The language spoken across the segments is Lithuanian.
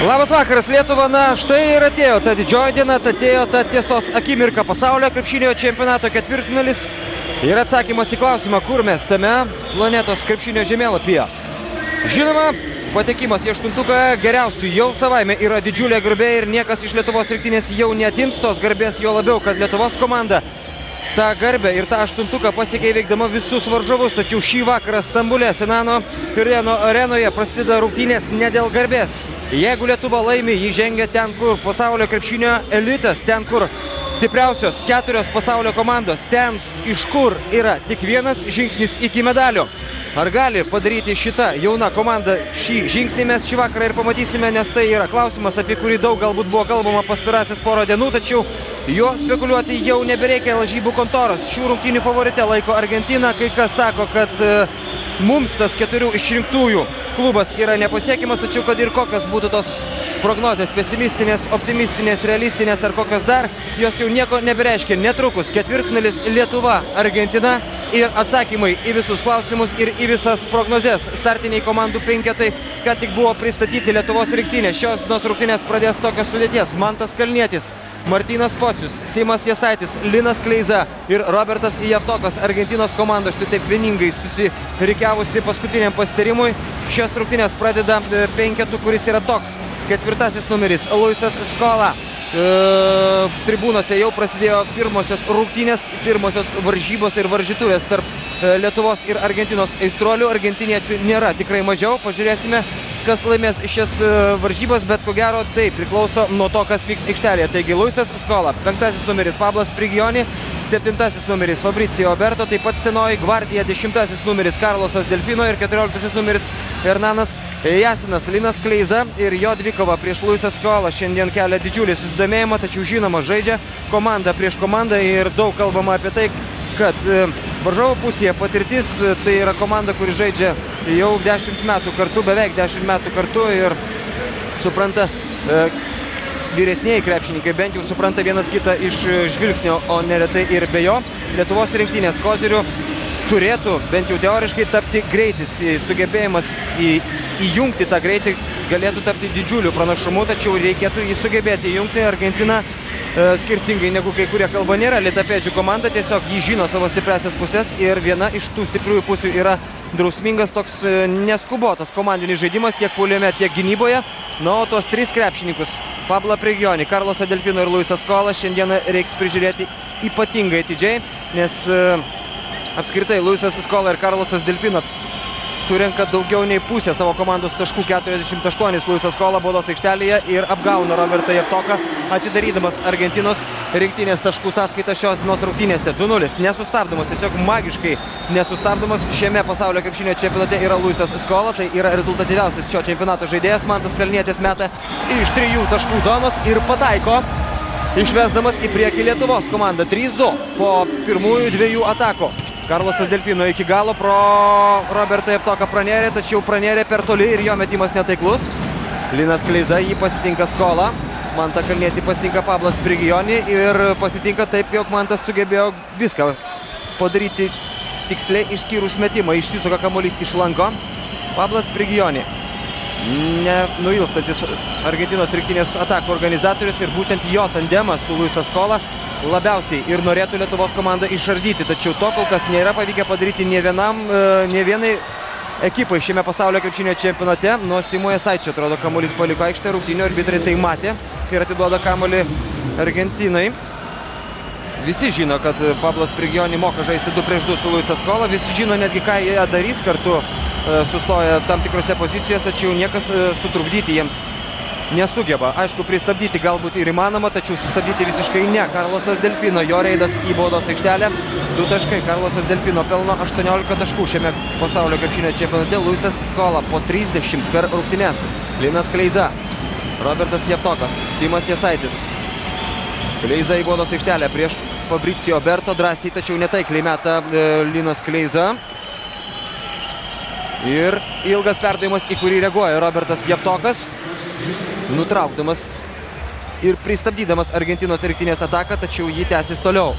Labas vakaras, Lietuva. Na, štai ir atėjo ta didžioji diena, atėjo ta tiesos akimirka. Pasaulio krepšinio čempionato ketvirtfinalis ir atsakymas į klausimą, kur mes tame planetos krepšinio žemėlapyje. Žinoma, patekimas į aštuntuką geriausių jau savaime yra didžiulė garbė ir niekas iš Lietuvos rinktinės jau neatims tos garbės, jo labiau, kad Lietuvos komanda tą garbę ir tą aštuntuką pasiekė įveikdama visus varžovus. Tačiau šį vakarą Stambule, Sinano Tirėno arenoje prasideda rungtynės ne dėl garbės. Jeigu Lietuva laimi, jį žengia ten, kur pasaulio krepšinio elitas, ten, kur stipriausios 4 pasaulio komandos, ten, iš kur yra tik vienas žingsnis iki medalio. Ar gali padaryti šita jauna komanda šį žingsnį, mes šį vakarą ir pamatysime, nes tai yra klausimas, apie kurį daug galbūt buvo kalbama pastarąsias porą dienų, tačiau jo spekuliuoti jau nebereikia. Lažybų kontoros šių rungtynių favorite laiko Argentiną. Kai kas sako, kad mums tas 4 išrinktųjų klubas yra nepasiekiamas, tačiau kad ir kokios būtų tos prognozės, pesimistinės, optimistinės, realistinės ar kokios dar, jos jau nieko nebereiškia. Netrukus ketvirtfinalis Lietuva, Argentina ir atsakymai į visus klausimus ir į visas prognozes. Startiniai komandų penketai, kad tik buvo pristatyti Lietuvos rinktinė. Šios dienos rungtynės pradės tokios sudėties: Mantas Kalnietis, Martynas Pocius, Simas Jasaitis, Linas Kleiza ir Robertas Javtokas. Argentinos komanda štai taip vieningai susirikiavusi paskutiniam pasitarimui. Šios rungtynės pradeda penketu, kuris yra toks: ketvirtasis numeris Luisas Scola. Tribūnose jau prasidėjo pirmosios rungtynės, pirmosios varžybos ir varžytuvės tarp Lietuvos ir Argentinos aistruolių. Argentiniečių nėra tikrai mažiau. Pažiūrėsime, kas laimės šias varžybas, bet ko gero tai priklauso nuo to, kas vyks aikštelėje. Taigi Luisas Scola, penktasis numeris Pablas Prigioni, septintasis numeris Fabricio Oberto, taip pat senoji gvardija, 10 numeris Karlosas Delfino ir 14 numeris Hernanas Jasinas. Linas Kleiza ir jo dvikova prieš Luisą Scolą šiandien kelia didžiulį susidomėjimą, tačiau žinoma žaidžia komanda prieš komandą ir daug kalbama apie tai, kad varžovų pusėje patirtis, tai yra komanda, kuri žaidžia jau 10 metų kartu, beveik 10 metų kartu ir supranta, vyresnieji krepšininkai bent jau supranta vienas kitą iš žvilgsnio, o neretai ir be jo. Lietuvos rinktinės kozirių turėtų bent jau teoriškai tapti greitis, sugebėjimas įjungti tą greitį galėtų tapti didžiuliu pranašumu, tačiau reikėtų jį sugebėti įjungti. Argentina, skirtingai negu kai kurie kalba, nėra lėtapėdžių komanda, tiesiog jį žino savo stipriasias pusės ir viena iš tų stipriųjų pusių yra drausmingas, toks neskubotas komandinis žaidimas tiek puolime, tiek gynyboje. Na, o tuos 3 krepšininkus, Pablą Prigioni, Karlosą Delfino ir Luisą Scolą, šiandieną reiks prižiūrėti ypatingai atidžiai, nes apskritai Luisas Scola ir Karlosas Delfino surenka daugiau nei pusę savo komandos taškų, 48 Luisas Scola baudos aikštelėje ir apgauna Robertą Javtoką, atidarydamas Argentinos rinktinės taškų sąskaitą šios dienos rungtynėse. 2-0, nesustabdomas, tiesiog magiškai nesustabdomas šiame pasaulio krepšinio čempionate yra Luisas Scola, tai yra rezultatyviausias šio čempionato žaidėjas. Mantas Kalnietis meta iš 3 taškų zonos ir pataiko. išvesdamas į priekį Lietuvos komandą. 3-2 po pirmųjų dviejų atakų. Karlosas Delfino iki galo pro Robertą Javtoką pranėrė, tačiau pranėrė per toli ir jo metimas netaiklus. Linas Kleiza jį pasitinka Skolą. Mantą Kalnietį pasitinka Pablas Prigioni ir pasitinka taip, jog Mantas sugebėjo viską padaryti tiksliai išskyrus metimą. Išsisuka kamuolys iš lanko. Pablas Prigioni. Nenuilstantis Argentinos rinktinės atakų organizatorius ir būtent jo tandemas su Luisas Skola labiausiai ir norėtų Lietuvos komandą išardyti, tačiau to kol kas nėra pavykę padaryti nė vienai ekipai šiame pasaulio krepšinio čempionate. Nuo Simo Jasaičio, atrodo, kamuolys paliko aikštę, rungtynių arbitrai tai matė ir atiduoda kamuolį Argentinai. Visi žino, kad Pablas Prigioni moka žaisti 2-2 su Luisas Skola, visi žino netgi, ką jie darys kartu, sustoja tam tikrose pozicijose, tačiau niekas sutrukdyti jiems nesugeba. Aišku, pristabdyti galbūt ir įmanoma, tačiau sustabdyti visiškai ne. Karlosas Delfino, jo reidas į baudos aikštelę. 2 taškai. Karlosas Delfino pelno 18 taškų šiame pasaulio krepšinio čempionate. Luisas Skola po 30 per rungtynes. Linas Kleiza, Robertas Javtokas, Simas Jasaitis. Kleiza į baudos aikštelę prieš Fabricio Berto, drąsiai, tačiau netaikliai meta Linas Kleiza. Ir ilgas perdavimas, į kurį reaguoja Robertas Javtokas, nutraukdamas ir pristabdydamas Argentinos rinktinės ataką, tačiau jį tęsis toliau.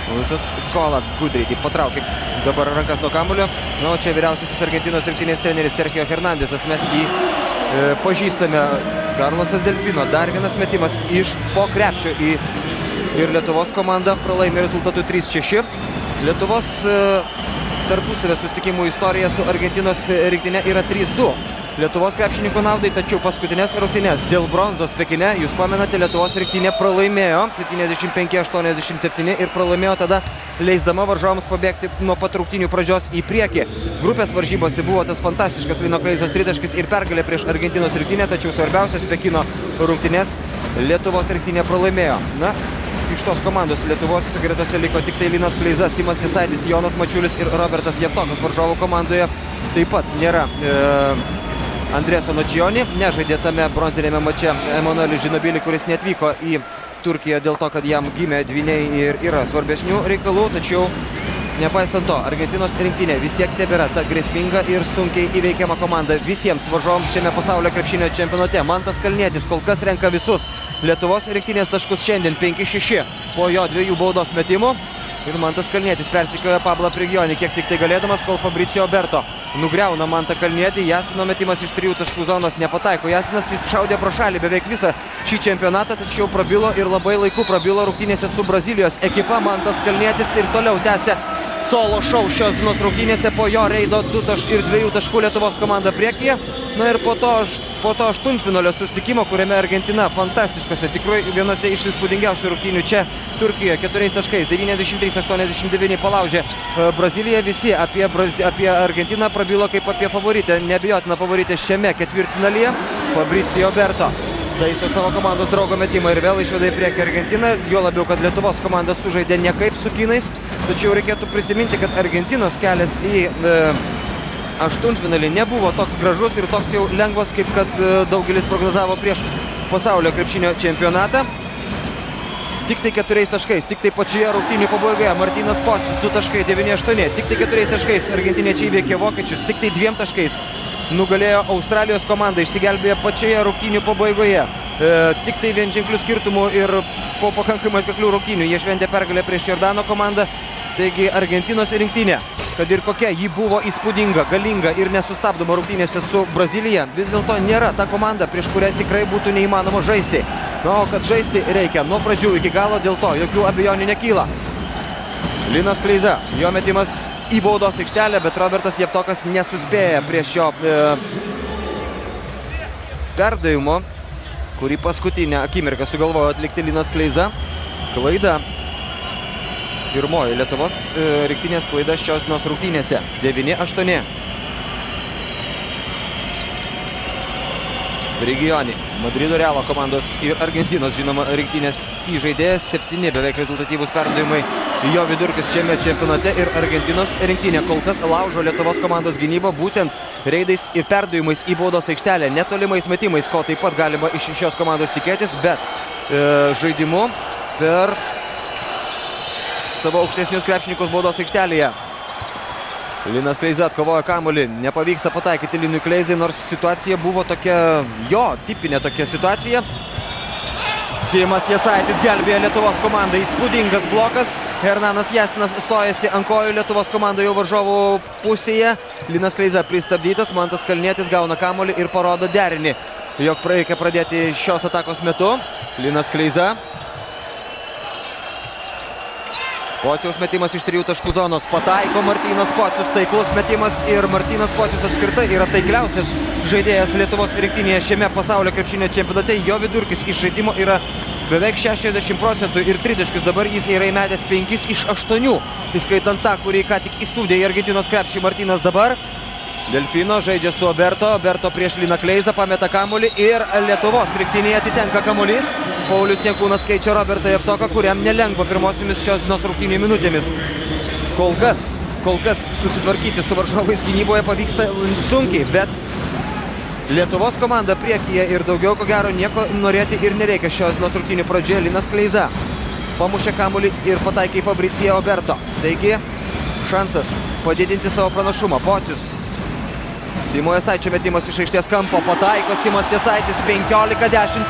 Luisas Skola gudriai taip patraukė dabar rankas nuo kamuolio. Na, o čia vyriausiasis Argentinos rinktinės treneris Sergio Hernandesas. Mes jį pažįstame. Karlosas Delfino, dar vienas metimas iš po krepšio ir Lietuvos komanda pralaimi rezultatu 3-6. Lietuvos tarpusavio susitikimų istorija su Argentinos rinktinė yra 3-2. Lietuvos krepšininkų naudai, tačiau paskutinės rungtynės dėl bronzos Pekine, jūs pamenate, Lietuvos rinktinė pralaimėjo 75-87 ir pralaimėjo tada leisdama varžovams pabėgti nuo pat rungtynių pradžios į priekį. Grupės varžybose buvo tas fantastiškas Lino Kleizos tritaškis ir pergalė prieš Argentinos rinktinę, tačiau svarbiausias Pekino rungtynės Lietuvos rinktinė pralaimėjo. Na, iš tos komandos Lietuvos gretose liko tik tai Linas Kleiza, Simas Jasaitis, Jonas Mačiulis ir Robertas Javtokas. Varžovų komandoje taip pat nėra Andreso Nocioni, nežaidė tame bronzinėme mače Emanuelis Žinobili, kuris neatvyko į Turkiją dėl to, kad jam gimė dvyniai ir yra svarbesnių reikalų, tačiau nepaisant to, Argentinos rinktinė vis tiek tebėra ta grėsminga ir sunkiai įveikiama komanda visiems varžovams šiame pasaulio krepšinio čempionate. Mantas Kalnietis kol kas renka visus Lietuvos rinktinės taškus šiandien 5-6 po jo 2 baudos metimų. Ir Mantas Kalnietis persikioja Pablą Prigioni, kiek tik tai galėdamas, kol Fabricio Berto nugriauna Mantą Kalnietį. Jasino metimas iš 3 taškų zonos nepataiko. Jasinas šaudė pro šalį beveik visą šį čempionatą, tačiau prabilo ir labai laiku prabilo rungtynėse su Brazilijos ekipa. Mantas Kalnietis ir toliau tęsia solo šou šios dienos rungtynėse po jo reido 2 ir 2 taškų Lietuvos komanda priekyje. Na ir po to aštuntfinalio susitikimo, kuriame Argentina fantastiškose, tikrai vienose iš įspūdingiausių rungtynių čia Turkijoje 4 taškais, 93-89 palaužė Braziliją. Visi apie Argentiną prabilo kaip apie favoritę, neabejotiną favoritę šiame ketvirtfinalyje. Fabricio Berto taiso savo komandos draugo metimą ir vėl išveda į priekį Argentiną, juo labiau, kad Lietuvos komanda sužaidė ne kaip su kinais, tačiau reikėtų prisiminti, kad Argentinos kelias į aštuntfinalį nebuvo toks gražus ir toks jau lengvas, kaip kad daugelis prognozavo prieš pasaulio krepšinio čempionatą. Tik tai 4 taškais, tik tai pačioje rungtynių pabaigoje Martynas Pocius 2 taškai 9-8, tik tai 4 taškais argentiniečiai įveikė vokiečius, tik tai 2 taškais nugalėjo Australijos komandą, išsigelbėjo pačioje rungtynių pabaigoje. Tik tai vienženklių skirtumų ir po pakankamai atkaklių rungtynių jie šventė pergalę prieš Jordano komandą. Taigi Argentinos rinktinė, kad ir kokia ji buvo įspūdinga, galinga ir nesustabdoma rungtynėse su Brazilija, vis dėlto nėra ta komanda, prieš kurią tikrai būtų neįmanoma žaisti. Na, o kad žaisti reikia nuo pradžių iki galo, dėl to jokių abejonių nekyla. Linas Kleiza, jo metimas į baudos aikštelę, bet Robertas Javtokas nesuspėja prieš jo perdavimo, kurį paskutinę akimirką sugalvojo atlikti Linas Kleiza. Klaida. Pirmoji Lietuvos rinktinės klaida šios dienos rungtynėse. 9-8. Prigioni, Madrido Realo komandos ir Argentinos, žinoma, rinktinės įžaidėjas. 7 beveik rezultatyvūs perdavimai jo vidurkis šiame čempionate ir Argentinos rinktinė kol kas laužo Lietuvos komandos gynybą būtent reidais ir perdavimais į baudos aikštelę, netolimais metimais, ko taip pat galima iš šios komandos tikėtis, bet žaidimu per savo aukštesnius krepšininkus baudos aikštelėje. Linas Kleiza atkovojo kamuolį, nepavyksta pataikyti Linui Kleizai, nors situacija buvo tokia, tipinė tokia situacija. Simas Jasaitis gelbėja Lietuvos komandą, įspūdingas blokas. Hernanas Jasinas stojasi ant kojų Lietuvos komandų jau varžovų pusėje. Linas Kleiza pristabdytas, Mantas Kalnietis gauna kamuolį ir parodo derinį, jog reikia pradėti šios atakos metu. Linas Kleiza. Pociaus metimas iš 3 taškų zonos, pataiko Martynas Pocius, taiklus metimas ir Martynas Pocius apskritai yra taikliausias žaidėjas Lietuvos rinktinėje šiame pasaulio krepšinio čempionate. Jo vidurkis iš žaidimo yra beveik 60% ir tritaškius dabar jis yra įmetęs 5 iš 8, įskaitant tą, kurį ką tik įsūdė į Argentinos krepšį Martynas dabar. Delfino žaidžia su Oberto prieš Liną Kleizą, pameta kamuolį ir Lietuvos rinktinėje atitenka kamuolys. Paulius Jankūnas keičia Robertą Javtoką, kuriam nelengva pirmosiomis šios dienos rungtynių minutėmis. Kol kas susitvarkyti su varžovais gynyboje pavyksta sunkiai, bet Lietuvos komanda priekyje ir daugiau ko gero nieko norėti ir nereikia šios dienos rungtynių pradžioje. Linas Kleiza pamušė kamuolį ir pataikė į Fabriciją Oberto. Taigi šansas padidinti savo pranašumą. Pocius. Simo Jasaičio metimas iš aikštės kampo, pataiko Simas Jasaitis 15-10.